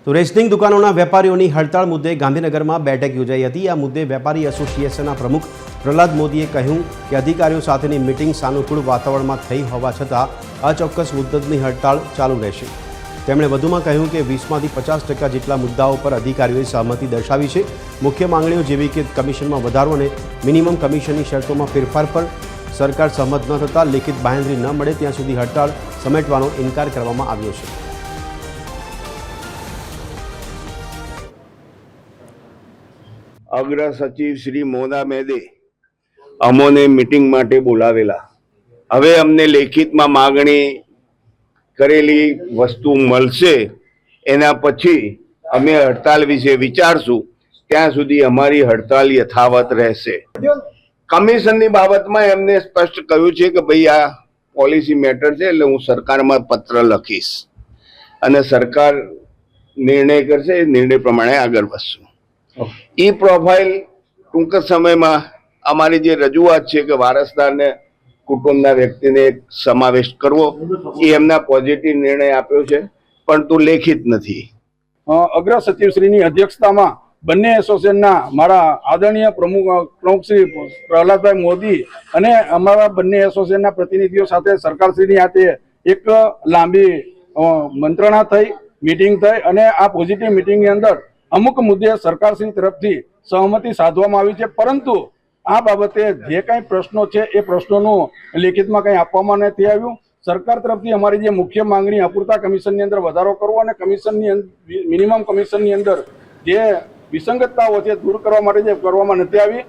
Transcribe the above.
તો રેશનિંગ દુકાનોના વેપારીઓની હડતાળ મુદ્દે ગાંધીનગરમાં બેઠક યોજાઈ હતી। આ મુદ્દે વેપારી એસોસિએશનના પ્રમુખ પ્રહલાદ મોદીએ કહ્યું કે અધિકારીઓ સાથેની મીટિંગ સાનુકૂળ વાતાવરણમાં થઈ હોવા છતાં અચોક્કસ મુદ્દતની હડતાળ ચાલુ રહેશે। તેમણે વધુમાં કહ્યું કે 20માંથી 50% જેટલા મુદ્દાઓ પર અધિકારીઓએ સહમતિ દર્શાવી છે। મુખ્ય માંગણીઓ જેવી કે કમિશનમાં વધારો અને મિનિમમ કમિશનની શરતોમાં ફેરફાર પર સરકાર સહમત ન થતાં લેખિત બાંહેધરી ન મળે ત્યાં સુધી હડતાળ સમેટવાનો ઇનકાર કરવામાં આવ્યો છે। અગ્ર સચિવ શ્રી મોના મેદે અમોને મીટિંગ માટે બોલાવેલા। હવે અમને લેખિતમાં માગણી કરેલી વસ્તુ મળશે, એના પછી અમે હડતાલ વિશે વિચારશું। ત્યાં સુધી અમારી હડતાલ યથાવત રહેશે। કમિશનની બાબતમાં એમને સ્પષ્ટ કહ્યું છે કે ભાઈ આ પોલિસી મેટર છે, એટલે હું સરકારમાં પત્ર લખીશ અને સરકાર નિર્ણય કરશે, એ નિર્ણય પ્રમાણે આગળ વધશું। ई प्रोफाइल टूंक समय में अमारी जे रजूआत है कि वारसदार ने कुटुंबना व्यक्ति ने समावेश करवो, ये एमना पॉजिटिव निर्णय आप्यो छे, परंतु लेखित नहीं। अग्र सचिव श्री नी अध्यक्षता में बने एसोसिएशन मारा आदरणीय प्रमुख श्री प्रहलादभाई मोदी अने अमारा बने एसोसिएशन प्रतिनिधिओ साथे सरकार श्री हाथे एक लांबी मंत्रणा थई, मीटिंग थई अने आ पॉजिटिव मीटिंग अंदर अमुक मुद्दे सरकारश्री तरफथी सहमति साधवामां आवी छे, परंतु आ बाबते जे कांई प्रश्नो छे ए प्रश्नोनुं लेखितमां कांई आपवामां नथी आव्युं। सरकार तरफथी अमारी जे मुख्य मांगणी अपूरता कमिशननी अंदर वधारो करवो अने कमिशननी मिनिमम कमिशननी अंदर जे विसंगतताओ छे दूर करवा माटे जे करवामां नथी आवी